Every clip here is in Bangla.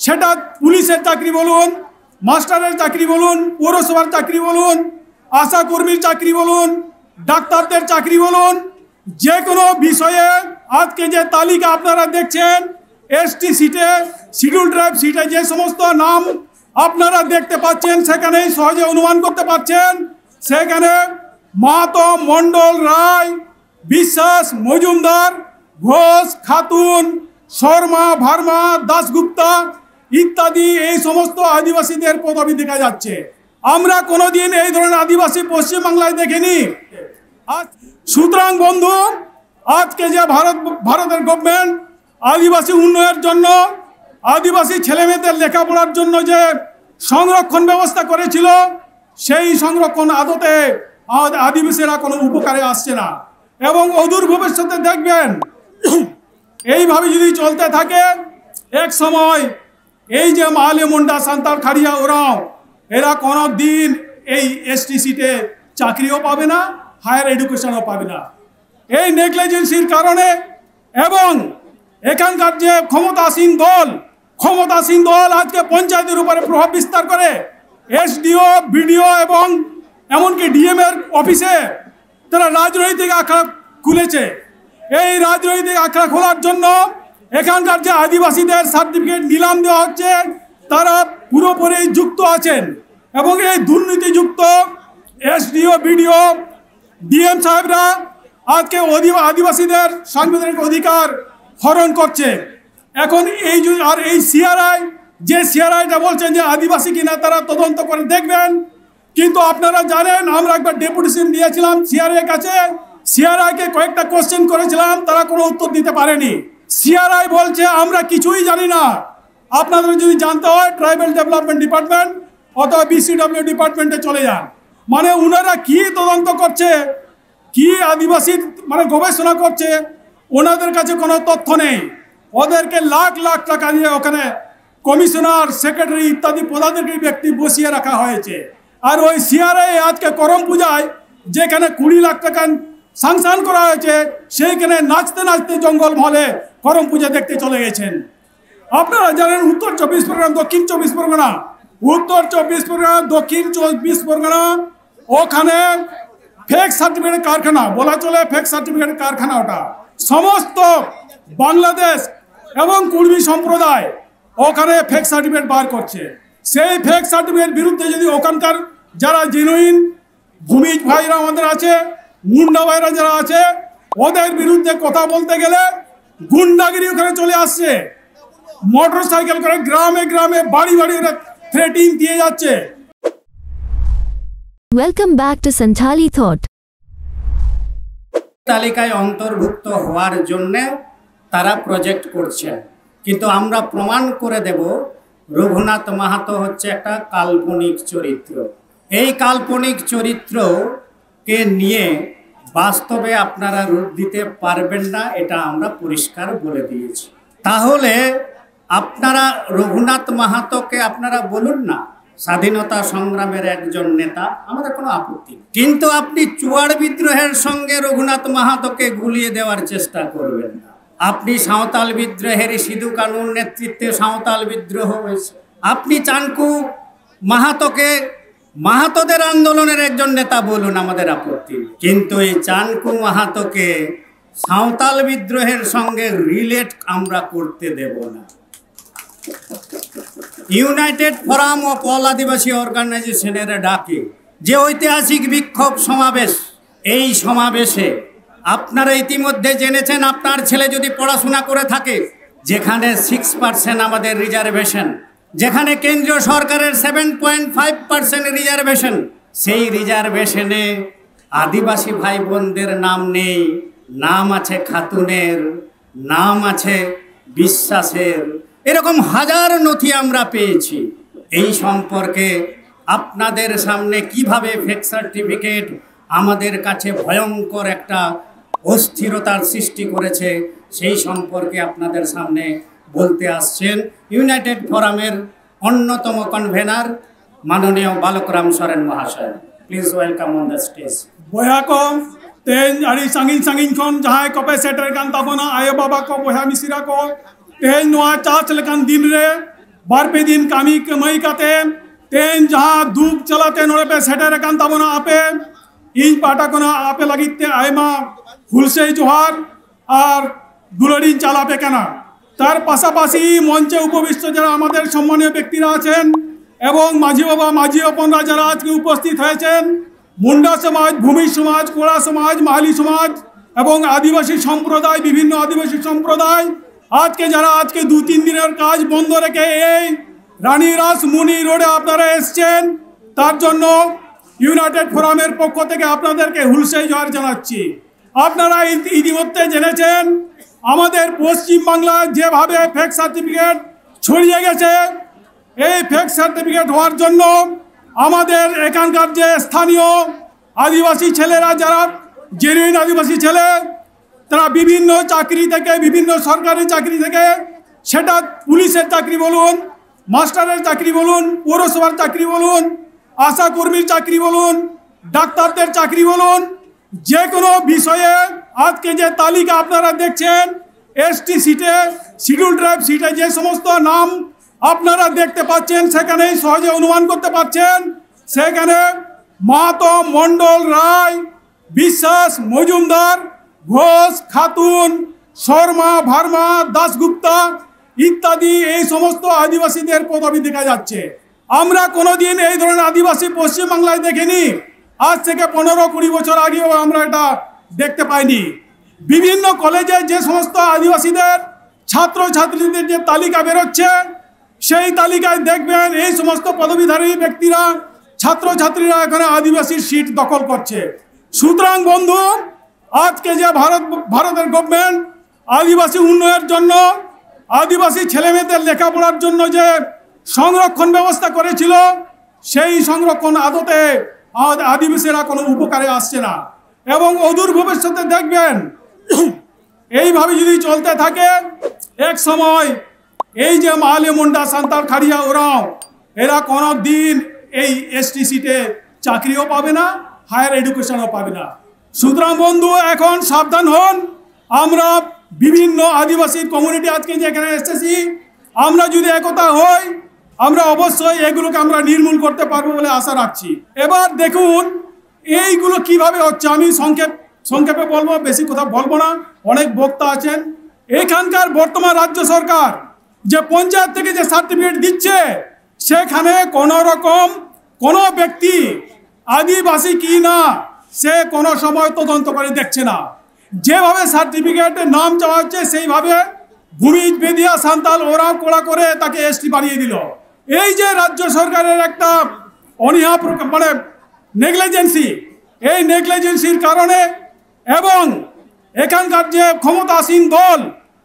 সেটা পুলিশের চাকরি বলুন, মাস্টারের চাকরি বলুন, পৌরসভার চাকরি বলুন, আশা কর্মীর চাকরি বলুন, ডাক্তারদের চাকরি বলুন, যে কোনো বিষয়ে আজকে যে তালিকা আপনারা দেখছেন, এসটি সিটে, শিডিউল ট্রাইব সিটে যে সমস্ত নাম আপনারা দেখতে পাচ্ছেন, সেখানেই সহজে অনুমান করতে পারছেন সেখানে মাহাতো, মণ্ডল, রায়, বিশ্বাস, মজুমদার, ঘোষ, খাতুন, শর্মা, ভার্মা, দাশগুপ্তা ইত্যাদি এই সমস্ত আদিবাসীদের পদবি দেখা যাচ্ছে। আমরা কোনোদিন এই ধরনের আদিবাসী পশ্চিমবাংলায় দেখিনি। সুতরাং বন্ধু, আজকে যে ভারতের গভর্নমেন্ট আদিবাসী উন্নয়নের জন্য, আদিবাসী ছেলেমেয়েদের লেখাপড়ার জন্য যে সংরক্ষণ ব্যবস্থা করেছিল, সেই সংরক্ষণ আদতে আদিবাসীরা কোনো উপকারে আসছে না। এবং অদূর ভবিষ্যতে দেখবেন এইভাবে যদি চলতে থাকে, এক সময় এই যে মাহালে, মুন্ডা, সান্তাল, খাড়িয়া, ওরাও এরা কোনো দিন এই এসটি সিটে চাকরিও পাবে না, হায়ার এডুকেশনও পাবে না। এই নেগলিজেন্সির কারণে এবং এখানকার যে ক্ষমতাসীন দল আজকে পঞ্চায়েতের উপরে প্রভাব বিস্তার করে, এসডিও, বিডিও এবং এমনকি ডিএম এর অফিসে তারা রাজনৈতিক আখড়া খুলেছে। এই রাজনৈতিক আখড়া খোলার জন্য এখানকার যে আদিবাসীদের সার্টিফিকেট নিলাম দেওয়া হচ্ছে, তারা পুরোপুরি যুক্ত আছেন এবং এই দুর্নীতিযুক্ত এসডিও, বিডিও, ডিএম সাহেবরা আজকে আদিবাসীদের সাংবিধানিক অধিকার হরণ করছে। এখন এই সিআরআইটা বলছেন যে আদিবাসী কিনা তারা তদন্ত করে দেখবেন, কিন্তু আপনারা জানেন আমরা একবার ডেপুটেশন দিয়েছিলাম সিআরআই কাছে, সিআরআইকে কয়েকটা কোশ্চেন করেছিলাম, তারা কোনো উত্তর দিতে পারেনি। সিআরআই বলছে আমরা কিছুই জানি না, আপনাদের যদি জানতে হয় ট্রাইবাল ডেভেলপমেন্ট ডিপার্টমেন্ট অথবা বিসিডব্লিউ ডিপার্টমেন্টে চলে যান। মানে ওনারা কি তদন্ত করছে, কি আদিবাসী মানে গবেষণা করছে, ওনাদের কাছে কোনো তথ্য নেই। ওদেরকে লাখ লাখ টাকা দিয়ে ওখানে কমিশনার, সেক্রেটারি ইত্যাদি পদাধিকারী ব্যক্তি বসিয়ে রাখা হয়েছে। আর ওই সিআরআই আজকে করম পূজায় যেখানে 20 লাখ টাকা স্যাংশন করা হয়েছে, সেইখানে নাচতে নাচতে জঙ্গল মহলে করম পূজা দেখতে চলে গেছেন। আপনারা জানেন উত্তর 24 পরগনা, দক্ষিণ 24 পরগনা, উত্তর 24 পরগনা, দক্ষিণ 24 পরগনা, ওখানে ফেক সার্টিফিকেট কারখানা বলা চলে, ফেক সার্টিফিকেট কারখানা ওটা। সমস্ত বাংলাদেশ এবং কুর্মী সম্প্রদায় ওখানে ফেক সার্টিফিকেট বার করছে। সেই ফেক সার্টিফিকেট বিরুদ্ধে যদি ওখানকার যারা জেনুইন ভূমিজ ভাইরা আমাদের আছে, মুন্ডা ভাইরা যারা আছে, ওদের বিরুদ্ধে কথা বলতে গেলে গুন্ডাগিরি ওখানে চলে আসছে। মোটর সাইকেল করে গ্রামে গ্রামে বাড়ি বাড়ি থ্রেটিং দিয়ে যাচ্ছে। Welcome back to Santhali Thought. তালিকায় অন্তর্ভুক্ত হওয়ার জন্য তারা প্রজেক্ট করছে, কিন্তু আমরা প্রমাণ করে দেব রঘুনাথ মাহাতো হচ্ছে একটা কাল্পনিক চরিত্র। এই কাল্পনিক চরিত্রকে নিয়ে বাস্তবে আপনারা রূপ দিতে পারবেন না, এটা আমরা পরিষ্কার বলে দিয়েছি। তাহলে আপনারা রঘুনাথ মাহাতোকে আপনারা বলুন না স্বাধীনতা সংগ্রামের একজন নেতা, আমাদের কোনো আপত্তি, কিন্তু আপনি চুয়াড় বিদ্রোহের সঙ্গে রঘুনাথ মাহাতোকে গুলিয়ে দেওয়ার চেষ্টা করবেন না। আপনি সাঁওতাল বিদ্রোহের সিধু কানুর নেতৃত্বে সাঁওতাল বিদ্রোহ হয়েছে, আপনি চানকু মাহাতোকে মাহাতোদের আন্দোলনের একজন নেতা বলুন, আমাদের আপত্তি, কিন্তু এই চানকু মাহাতোকে সাঁওতাল বিদ্রোহের সঙ্গে রিলেট আমরা করতে দেব না। ইউনাইটেড ফোরাম অফ অল আদিবাসী অর্গানাইজেশনের ডাকে যে ঐতিহাসিক বিক্ষোভ সমাবেশ, এই সমাবেশে আপনারা ইতিমধ্যে জেনেছেন, আপনার ছেলে যদি পড়াশোনা করে থাকে, যেখানে 6% আমাদের রিজার্ভেশন, যেখানে কেন্দ্রীয় সরকারের 7.5% রিজার্ভেশন, সেই রিজার্ভেশনে আদিবাসী ভাই বোনদের নাম নেই। নাম আছে খাতুনের, নাম আছে বিশ্বাসের, এরকম হাজার নথি আমরা পেয়েছি। এই সম্পর্কে আপনাদের সামনে কিভাবে ফেক সার্টিফিকেট আমাদের কাছে ভয়ঙ্কর একটা অস্থিরতার সৃষ্টি করেছে, সেই সম্পর্কে আপনাদের সামনে বলতে আসছেন ইউনাইটেড ফোরামের অন্যতম কনভেনার মাননীয় বালকরাম সরেন মহাশয়। Please welcome on the stage. বয়াকম তেন আড়ি সাঙ্গিন সাঙ্গিন খন যাহাই কপে সেটার কান তাবনা আয় বাবা কো বয়া মিসিরা কো তেন নোয়া চাচ লেকান দিন রে बारपे दिन कामी कमाई काते तेन जहाँ दुख चलाते नोड़े पे सेटर कान ताबोना आपे इन पाटा कोना आपे लगिते आयमा हुलसे जोहार और दुलड़िन चाला पे केना तार पाशापाशी मंचे उपविष्ट যারা আমাদের সম্মানীয় ব্যক্তিরা আছেন এবং মাঝি বাবা মাঝি অপনরা যারা আজকে উপস্থিত হয়েছেন মুন্ডা সমাজ ভূমি সমাজ কোড়া সমাজ মাহালি সমাজ এবং আদিবাসী সম্প্রদায় বিভিন্ন আদিবাসী সম্প্রদায় আজকে যারা আজকে 2-3 দিনের কাজ বন্ধ রেখে এই রানীরাস মুনি রোডে আপনারা এসেছেন তার জন্য ইউনাইটেড ফোরামের পক্ষ থেকে আপনাদেরকে হুলসাই জোহার জানাচ্ছি। আপনারা ইতিমধ্যে জেনেছেন আমাদের পশ্চিম বাংলায় যেভাবে ফেক সার্টিফিকেট ছড়িয়ে গেছে এই ফেক সার্টিফিকেট হওয়ার জন্য আমাদের এখানকার যে স্থানীয় আদিবাসী ছেলেরা যারা জেনুইন আদিবাসী ছেলে তারা বিভিন্ন চাকরি থেকে বিভিন্ন সরকারি চাকরি থেকে সেটা পুলিশের চাকরি বলুন মাস্টারের চাকরি বলুন পৌরসভার চাকরি বলুন আশা কর্মীর চাকরি বলুন ডাক্তারদের চাকরি বলুন যে কোনো বিষয়ে আজকে যে তালিকা আপনারা দেখছেন এসটি সিটে শিডিউল ট্রাইব সিটে যে সমস্ত নাম আপনারা দেখতে পাচ্ছেন সেখানেই সহজে অনুমান করতে পারছেন সেখানে মাহাতো মণ্ডল রায় বিশ্বাস মজুমদার ঘোষ খাতুন শর্মা ভার্মা দাসগুপ্তা ইত্যাদি এই সমস্ত আদিবাসীদের পদবি দেখা যাচ্ছে। আমরা কোনোদিন এই ধরনের আদিবাসী পশ্চিমবাংলায় দেখিনি আজ থেকে 15-20 বছর আগেও আমরা এটা দেখতে পাইনি। বিভিন্ন কলেজে যে সমস্ত আদিবাসীদের ছাত্রছাত্রীদের যে তালিকা বেরোচ্ছে সেই তালিকায় দেখবেন এই সমস্ত পদবীধারী ব্যক্তিরা ছাত্রছাত্রীরা এখানে আদিবাসীর সিট দখল করছে। সুতরাং বন্ধু আজকে যে ভারতের গভর্নমেন্ট আদিবাসী উন্নয়নের জন্য আদিবাসী ছেলেমেয়েদের লেখাপড়ার জন্য যে সংরক্ষণ ব্যবস্থা করেছিল সেই সংরক্ষণ আদতে আদিবাসীরা কোনো উপকারে আসছে না এবং অদূর ভবিষ্যতে দেখবেন এইভাবে যদি চলতে থাকে এক সময় এই যে মাহালি মুন্ডা সান্তাল খাড়িয়া ওরাও এরা কোনো দিন এই এসটি সিটে চাকরিও পাবে না হায়ার এডুকেশনও পাবে না। সুতরাং বন্ধু এখন সাবধান হন। আমরা বিভিন্ন আদিবাসী কমিউনিটি আজকে যেখানে এসেছি আমরা যদি একতা হই আমরা অবশ্যই এগুলোকে আমরা নির্মূল করতে পারবো বলে আশা রাখছি। এবার দেখুন এইগুলো কিভাবে হচ্ছে আমি সংক্ষেপে বলবো বেশি কথা বলবো না অনেক বক্তা আছেন। এখানকার বর্তমান রাজ্য সরকার যে পঞ্চায়েত থেকে যে সার্টিফিকেট দিচ্ছে সেখানে কোনো রকম কোনো ব্যক্তি আদিবাসী কি না সে কোনো সময় তদন্ত করে দেখছে না। যেভাবে সার্টিফিকেটের নাম চাওয়া হচ্ছে সেইভাবে ভূমিজ বেদিয়া সান্তাল ওরাও কোড়া করে তাকে এসটি বানিয়ে দিল। এই যে রাজ্য সরকারের একটা অনীহা মানে নেগলিজেন্সি এই নেগলিজেন্সির কারণে এবং এখানকার যে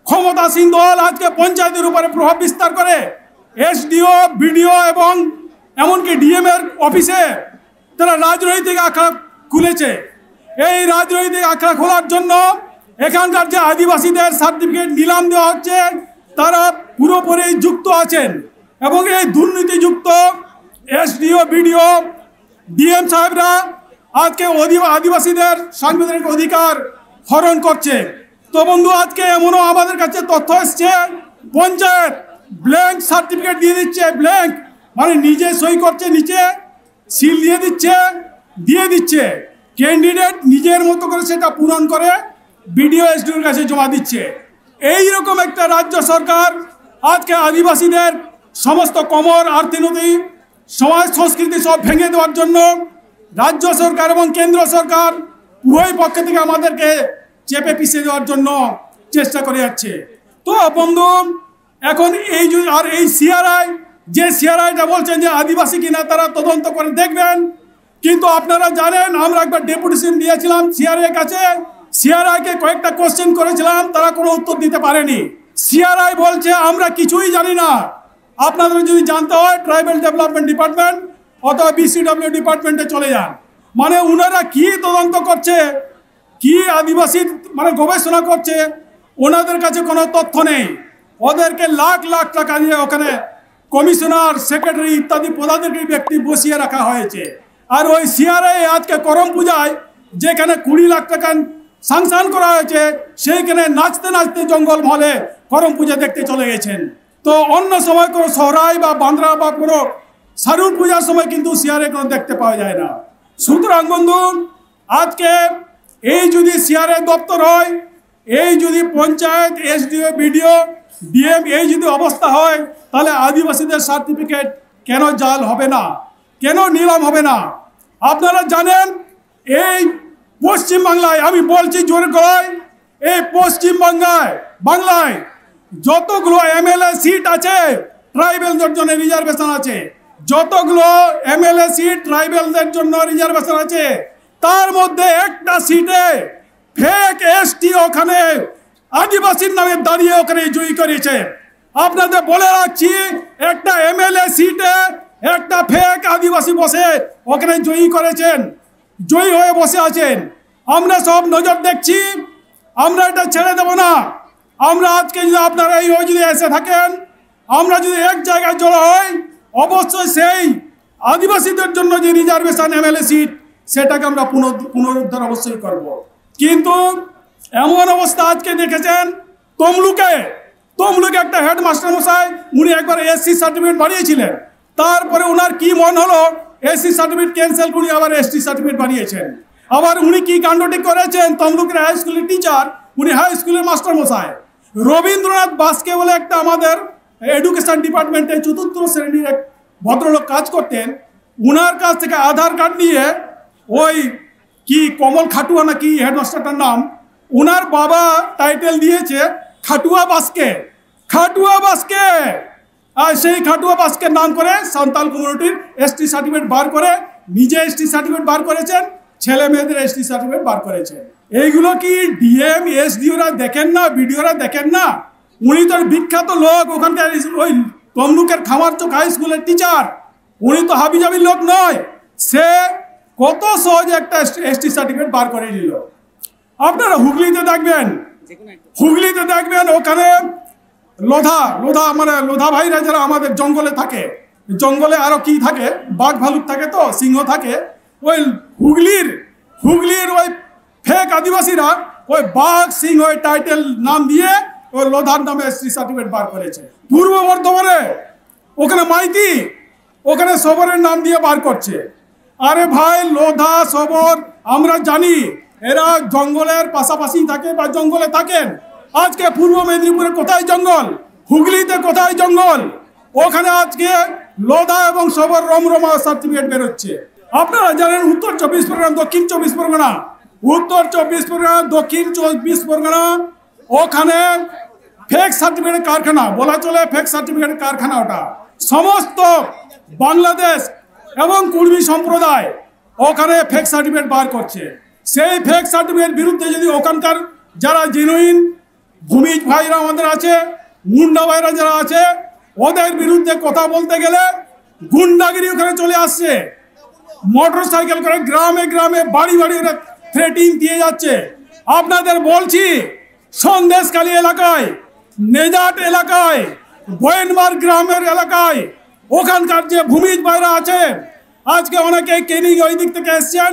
ক্ষমতাসীন দল আজকে পঞ্চায়েতের উপরে প্রভাব বিস্তার করে এসডিও বিডিও এবং এমনকি ডিএম এর অফিসে তারা রাজনৈতিক আখড়া খুলেছে। এই রাজনৈতিক আখড়া খোলার জন্য এখানকার যে আদিবাসীদের সার্টিফিকেট নিলাম দেওয়া হচ্ছে তারা পুরোপুরি যুক্ত আছেন এবং এই দুর্নীতিযুক্ত এসডিও বিডিও ডিএম সাহেবরা আজকে আদিবাসীদের সাংবিধানিক অধিকার হরণ করছে। তো বন্ধু আজকে এমনও আমাদের কাছে তথ্য এসছে পঞ্চায়েত ব্ল্যাঙ্ক সার্টিফিকেট দিয়ে দিচ্ছে ব্ল্যাঙ্ক মানে নিজে সই করছে নিচে সিল দিয়ে দিচ্ছে ক্যান্ডিডেট নিজের মতো করে সেটা পূরণ করে বিডিও এসডিওর কাছে জমা দিচ্ছে। এই রকম একটা রাজ্য সরকার আজকে আদিবাসীদের সমস্ত কমর অর্থনীতি সমাজ সংস্কৃতি সব ভেঙে দেওয়ার জন্য রাজ্য সরকার এবং কেন্দ্র সরকার উভয় পক্ষ থেকে আমাদেরকে চেপে পিছিয়ে দেওয়ার জন্য চেষ্টা করে যাচ্ছে। তো বন্ধু এখন এই সিআরআইটা বলছেন যে আদিবাসী কিনা তারা তদন্ত করে দেখবেন কিন্তু আপনারা জানেন আমরা একবার ডেপুটেশন দিয়েছিলাম সিআরআই কাছে সিআরআইকে কয়েকটা কোশ্চেন করেছিলাম তারা কোনো উত্তর দিতে পারেনি। সিআরআই বলছে আমরা কিছুই জানি না আপনাদের যদি জানতে হয় ট্রাইবাল ডেভেলপমেন্ট ডিপার্টমেন্ট অথবা বিসিডব্লিউ ডিপার্টমেন্টে চলে যান। মানে ওনারা কি তদন্ত করছে কি আদিবাসী মানে গবেষণা করছে ওনাদের কাছে কোনো তথ্য নেই। ওদেরকে লাখ লাখ টাকা দিয়ে ওখানে কমিশনার সেক্রেটারি ইত্যাদি পদাধিকারী ব্যক্তি বসিয়ে রাখা হয়েছে। আর ওই সিআরআই আজকে করম পূজায় যেখানে 20 লাখ টাকা স্যাংশন করা হয়েছে সেইখানে নাচতে নাচতে জঙ্গল মহলে করম পূজা দেখতে চলে গেছেন। তো অন্য সময় কোনো সহরাই বা বান্দ্রা বা কোনো শারুল পূজার সময় কিন্তু সিআরএ কোনো দেখতে পাওয়া যায় না। সুতরাং বন্ধু, আজকে এই যদি সিআরএ দপ্তর হয়, এই যদি পঞ্চায়েত, এসডিও, বিডিও, ডিএম এই যদি অবস্থা হয়, তাহলে আদিবাসীদের সার্টিফিকেট কেন জাল হবে না, কেন নিলাম হবে না? আপনারা জানেন এই পশ্চিমবাংলায়, আমি বলছি জোরে গলায়, এই বাংলায় যতগুলো এমএলএ সিট আছে ট্রাইবেলদের জন্য রিজার্ভেশন আছে, যতগুলো এমএলএ সিট ট্রাইবেলদের জন্য রিজার্ভেশন আছে, তার মধ্যে একটা সিটে ফেক এসটি ওখানে আদিবাসীর নামে দাঁড়িয়ে ওখানে জয়ী করেছে। আপনাদের বলে রাখছি, একটা এমএলএ সিটে একটা ফেক আদিবাসী বসে ওখানে জয়ী করেছেন, জয়ী হয়ে বসে আছেন। আমরা সব নজর দেখছি, আমরা এটা ছেড়ে দেব না। আমরা আজকে যদি আপনারা এই যদি এসে থাকেন, আমরা যদি এক জায়গায় জড়ো হই, অবশ্যই সেই আদিবাসীদের জন্য যে রিজার্ভেশন এমএলএ সিট সেটাকে আমরা পুনরুদ্ধার অবশ্যই করব। কিন্তু এমন অবস্থা আজকে দেখেছেন, তমলুকে একটা হেডমাস্টার মশাই, উনি একবার এসসি সার্টিফিকেট বানিয়েছিলেন, তারপরে ওনার কি মন হলো এসসি সার্টিফিকেট ক্যান্সেল করে আবার এসটি সার্টিফিকেট বানিয়েছেন। আবার উনি কি কাণ্ডটি করেছেন, তমলুকের হাই স্কুলের টিচার, উনি হাই স্কুলের মাস্টার মশাই রবীন্দ্রনাথ বাসকে বলে একটা আমাদের এডুকেশন ডিপার্টমেন্টে ৪র্থ শ্রেণীর এক ভদ্রলোক কাজ করতেন, উনার কাছ থেকে আধার কার্ড নিয়ে ওই কি কমল খাটুয়া না কি হেডমাস্টারটার নাম, উনার বাবা টাইটেল দিয়েছে খাটুয়া বাসকে, আর সেই খাটুয়া বাসকে নাম করে সাঁওতাল কমিউনিটির এসটি সার্টিফিকেট বার করে নিজে এসটি সার্টিফিকেট বার করেছেন, ছেলে মেয়েদের এসটি সার্টিফিকেট বার করেছেন। এইগুলো কি ডিএম এসডিওরা দেখেন না, বিডিওরা দেখেন না? উনি তো বিখ্যাত লোক, ওখানকার ওই তমলুকের খামারচক হাই স্কুলের টিচার, উনি তো হাবিজাবির লোক নয়। সে কত সহজে একটা এসটি সার্টিফিকেট বার করে নিল। আপনারা হুগলিতে দেখবেন ওখানে লোধা ভাইরা যারা আমাদের জঙ্গলে থাকে, জঙ্গলে আরো কি থাকে, বাঘ ভালুক থাকে, তো সিংহ থাকে, ওই হুগলির ওই ফেক আদিবাসীরা ওই বাঘ সিংহ টাইটেল নাম দিয়ে ওই লোধার নামে এসটি সার্টিফিকেট বার করেছে। পূর্ব বর্ধমানে ওখানে মাইতি, ওখানে সবরের নাম দিয়ে বার করছে। আরে ভাই, লোধা সবর আমরা জানি এরা জঙ্গলের পাশাপাশি থাকে বা জঙ্গলে থাকেন। আজকে পূর্ব মেদিনীপুরে কোথায় জঙ্গল, হুগলিতে কোথায় জঙ্গল, ওখানে আজকে লোধা এবং সবর রমরমা সার্টিফিকেট বেরোচ্ছে। আপনারা জানেন উত্তর 24 পরগনা, দক্ষিণ 24 পরগনা, উত্তর 24 পরগনা, দক্ষিণ 24 পরগনা, ওখানে ফেক সার্টিফিকেট কারখানা বলা চলে, ফেক সার্টিফিকেট কারখানা। ওটা সমস্ত বাংলাদেশ এবং কুর্মী সম্প্রদায় ওখানে ফেক সার্টিফিকেট বার করছে। সেই ফেক সার্টিফিকেট বিরুদ্ধে যদি ওখানকার যারা জেনুইন ভূমিজ ভাইরা আমাদের আছে, মুন্ডা ভাইরা যারা আছে, ওদের বিরুদ্ধে কথা বলতে গেলে গুন্ডাগিরি ওখানে চলে আসছে। মোটর সাইকেল করে গ্রামে বাড়ি ওরা থ্রেটিং দিয়ে যাচ্ছে। আপনাদের বলছি, সন্দেশখালী এলাকায়, নেজাট এলাকায়, বয়েনমার গ্রামের এলাকায় ওখানকার যে ভূমিজ ভাইরা আছে, আজকে অনেকে কেনিং ওই দিক থেকে এসছেন,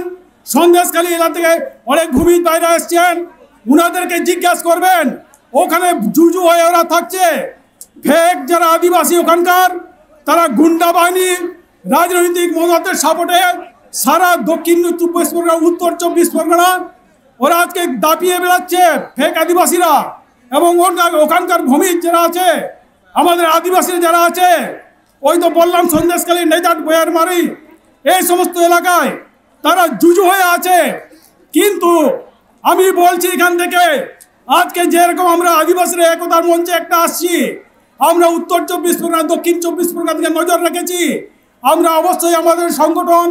সন্দেশখালী এলাকা থেকে অনেক ভূমিজ ভাইরা এসছেন, উনাদেরকে জিজ্ঞাসা করবেন ওখানে জুজু হয়ে ওরা থাকছে। ফেক যারা আদিবাসী ওখানকার, তারা গুন্ডা বাহিনী রাজনৈতিক মদতের সাপোর্টে সারা দক্ষিণ 24 পরগনা, উত্তর 24 পরগনা ওরা আজকে দাপিয়ে বেড়াচ্ছে ফেক আদিবাসীরা। এবং ওখানকার ভূমিজ যারা আছে, আমাদের আদিবাসী যারা আছে, ওই তো বললাম সন্দেশখালী, নেজাট, বয়ারমারি, এই সমস্ত এলাকায় তারা জুজু হয়ে আছে। কিন্তু আমি বলছি এখান থেকে, আজকে যেরকম আমরা আদিবাসীরা একতার মঞ্চে একটা আসছি, আমরা উত্তর 24 পরগনা, দক্ষিণ 24 পরগনা দিকে নজর রেখেছি। আমরা অবশ্যই আমাদের সংগঠন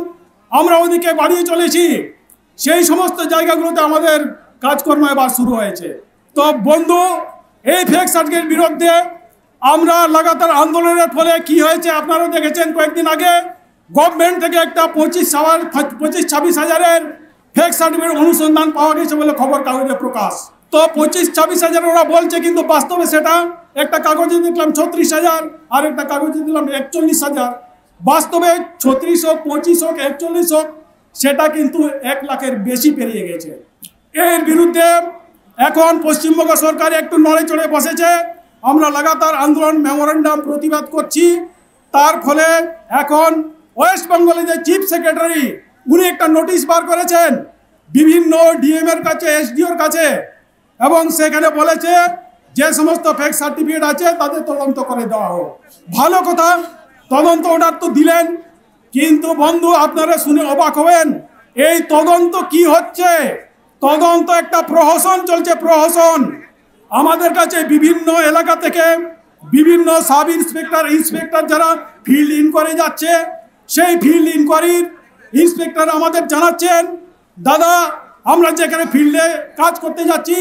আমরা ওদিকে বাড়িয়ে চলেছি। সেই সমস্ত জায়গাগুলোতে আমাদের কাজকর্ম এবার শুরু হয়েছে। তো বন্ধু, এই ফেক সার্টিফিকেট বিরুদ্ধে আমরা লাগাতার আন্দোলনের ফলে কি হয়েছে আপনারা দেখেছেন। কয়েকদিন আগে গভর্নমেন্ট থেকে একটা 25-26 হাজারের ফেক সার্টিফিকেট অনুসন্ধান পাওয়া গেছে বলে খবর কাগজে প্রকাশ। তো 25-26 হাজার ওরা বলছে, কিন্তু বাস্তবে সেটা একটা কাগজে দেখলাম 36,000, আর একটা কাগজে দিলাম 41,000। বাস্তবে 36 হোক, 25 হোক, 41 হোক, সেটা কিন্তু 1 লাখের বেশি পেরিয়ে গেছে। এর বিরুদ্ধে এখন পশ্চিমবঙ্গ সরকার একটু নড়ে চড়ে বসেছে। আমরা লাগাতার আন্দোলন মেমোরেন্ডাম প্রতিবাদ করছি। তার ফলে এখন ওয়েস্ট বেঙ্গলের যে চিফ সেক্রেটারি উনি একটা নোটিশ বার করেছেন বিভিন্ন ডিএম এর কাছে, এসডিওর কাছে, এবং সেখানে বলেছে যে সমস্ত ফেক সার্টিফিকেট আছে তাদের তদন্ত করে দেওয়া হোক। ভালো কথা, তদন্ত অর্ডার তো দিলেন, কিন্তু বন্ধু আপনারা শুনে অবাক হবেন এই তদন্ত কি হচ্ছে। তদন্ত একটা প্রহসন চলছে, প্রহসন। আমাদের কাছে বিভিন্ন এলাকা থেকে বিভিন্ন সাব ইন্সপেক্টর, ইন্সপেক্টর যারা ফিল্ড ইনকোয়ারি যাচ্ছে, সেই ফিল্ড ইনকোয়ারির ইন্সপেক্টর আমাদের জানাচ্ছেন, দাদা আমরা যেখানে ফিল্ডে কাজ করতে যাচ্ছি,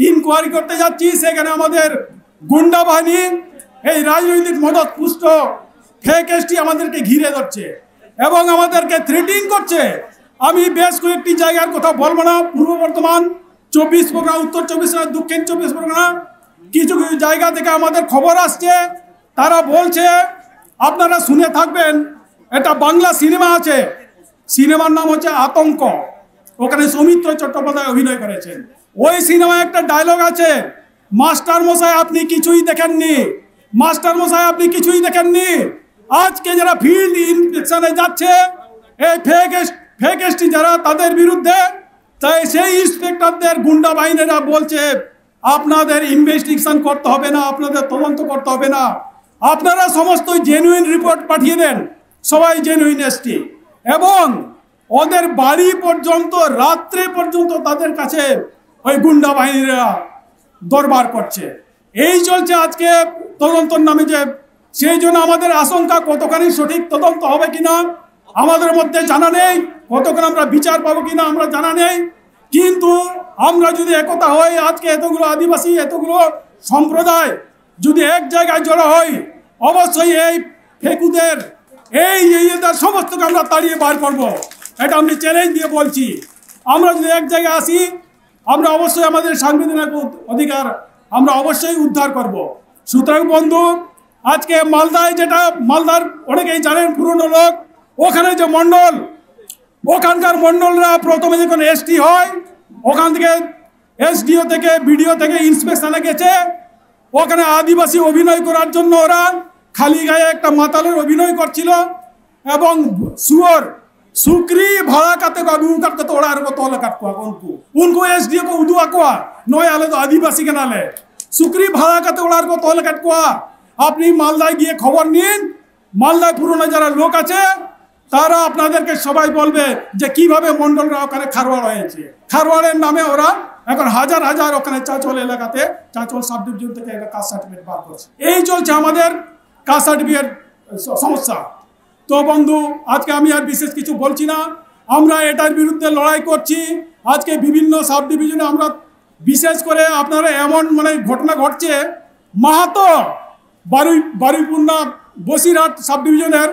ইনকোয়ারি করতে যাচ্ছি, সেখানে আমাদের গুন্ডা বাহিনী এই রাজনৈতিক মদত পুষ্ট ফেক এসটি আমাদেরকে ঘিরে ধরছে এবং আমাদেরকে থ্রেটিং করছে। আমি বেশ কয়েকটি জায়গার কথা বলবো না, পূর্ব বর্ধমান, 24 পরগনা, উত্তর 24 পরগনা, দক্ষিণ 24 পরগনা, কিছু কিছু জায়গা থেকে আমাদের খবর আসছে। তারা বলছে, আপনারা শুনে থাকবেন, এটা বাংলা সিনেমা আছে, সিনেমার নাম হচ্ছে আতঙ্ক, ওখানে সৌমিত্র চট্টোপাধ্যায় অভিনয় করেছেন। ওই সিনেমায় একটা ডায়লগ আছে, মাস্টার মশাই আপনি কিছুই দেখেননি, মাস্টার মশাই আপনি কিছুই দেখেননি। আজকে যারা ফিল্ড ইন্সপেকশনে যাচ্ছে এই ফেক এসটি যারা, তাদের বিরুদ্ধে তাই সেই ইন্সপেক্টরদের গুন্ডা বাহিনীরা বলছে আপনাদের ইনভেস্টিগেশন করতে হবে না, আপনাদের তদন্ত করতে হবে না, আপনারা সমস্ত জেনুইন রিপোর্ট পাঠিয়ে দেন, সবাই জেনুইন এসটি। এবং ওদের বাড়ি পর্যন্ত, রাত্রে পর্যন্ত তাদের কাছে ওই গুন্ডা বাহিনীরা দরবার করছে। এই চলছে আজকে তদন্তর নামে। যে সেই জন্য আমাদের আশঙ্কা কতখানি সঠিক তদন্ত হবে কিনা আমাদের মধ্যে জানা নেই, কতক্ষণ আমরা বিচার পাবো কিনা আমরা জানা নেই। কিন্তু আমরা যদি একতা হই, আজকে এতগুলো আদিবাসী, এতগুলো সম্প্রদায় যদি এক জায়গায় জড়ো হই, অবশ্যই এই ফেকুদের, এই সমস্তকে আমরা তাড়িয়ে বার করবো, এটা আমি চ্যালেঞ্জ দিয়ে বলছি। আমরা যদি এক জায়গায় আসি, আমরা অবশ্যই আমাদের সাংবিধানিক অধিকার আমরা অবশ্যই উদ্ধার করব। সুতরাং বন্ধু, আজকে মালদায়, যেটা মালদার অনেকেই জানেন, পুরনো লোক, ওখানে যে মণ্ডল, ওখানকার মণ্ডলরা প্রথমে যখন এসটি হয়, ওখান থেকে এসডিও থেকে, বিডিও থেকে ইন্সপেকশনে গেছে, ওখানে আদিবাসী অভিনয় করার জন্য ওরা খালি গায়ে একটা মাতালের অভিনয় করছিল এবং सुअर सुक्री भाड़ा काते को अभी उनका तो ओड़ा को तोला काट को उनको एसडीओ को उदुआ को नय आले तो आदिवासी के नाले सुक्री भाड़ा काते ओड़ा को तोला काट को আপনি মালদায় গিয়ে খবর নিন মালদায় পুরনো যারা লোক আছে তারা আপনাদেরকে সবাই বলবে যে কিভাবে মন্ডলরা ওখানে খারওয়াড় হয়েছে খারওয়াড়ের নামে ওরা এখন হাজার হাজার ওখানে চাঁচল এলাকাতে চাঁচল সাব ডিভিশন থেকে একটা কাস্ট সার্টিফিকেট বার করছে এই চলছে আমাদের কাস্ট সার্টিফিকেট সমস্যা তো বন্ধু আজকে আমি আর বিশেষ কিছু বলছি না আমরা এটার বিরুদ্ধে লড়াই করছি আজকে বিভিন্ন সাব ডিভিশনে আমরা বিশেষ করে আপনারা এমন মানে ঘটনা ঘটছে মাহাতো বারুইপুরনা বসিরহাট সাব ডিভিশনের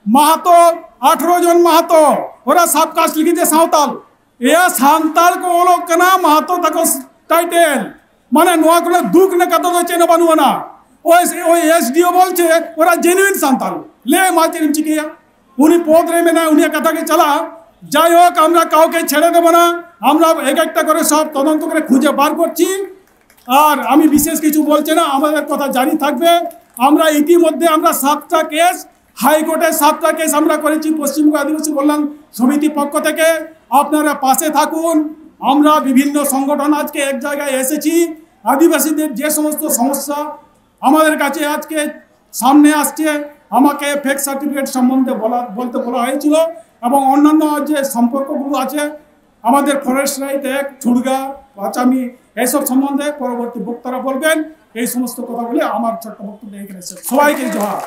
মাহাতো 18 জন মাহাতো ওরা সাব কাস্ট লিখেছে সাঁওতাল এ সাঁওতাল को वो लोग कना मातो तक टाइटल माने नोआ को दुख ने कतो तो चेन बानुआ ना ओ एसडीओ बोलছে ওরা জেনুইন সাঁওতাল ले মাচিম চিকিয়া উনি পদ রে মেনা উনি কথা কে চলা যাই হোক আমরা কাউকে ছেড়ে দেব না আমরা এক একটা করে সব তদন্ত করে খুঁজে বার করছি আর আমি বিশেষ কিছু বলছি না আমাদের কথা জারি থাকবে আমরা ইতিমধ্যে আমরা 7টা কেস হাইকোর্টে 7টা কেস আমরা করেছি পশ্চিমবঙ্গ আদিবাসী কল্যাণ সমিতি পক্ষ থেকে আপনারা পাশে থাকুন আমরা বিভিন্ন সংগঠন আজকে এক জায়গায় এসেছি আদিবাসীদের যে সমস্ত সমস্যা আমাদের কাছে আজকে সামনে আসছে আমাকে ফেক সার্টিফিকেট সম্বন্ধে বলতে বলা হয়েছিল এবং অন্যান্য যে সম্পর্কগুলো আছে আমাদের ফরেস্ট রাইট অ্যাক্ট ছুড়গা বাচামি এইসব সম্বন্ধে পরবর্তী বক্তারা বলবেন এই সমস্ত কথা বলে আমার ছোট্ট বক্তব্য এখানে সবাইকে জোহার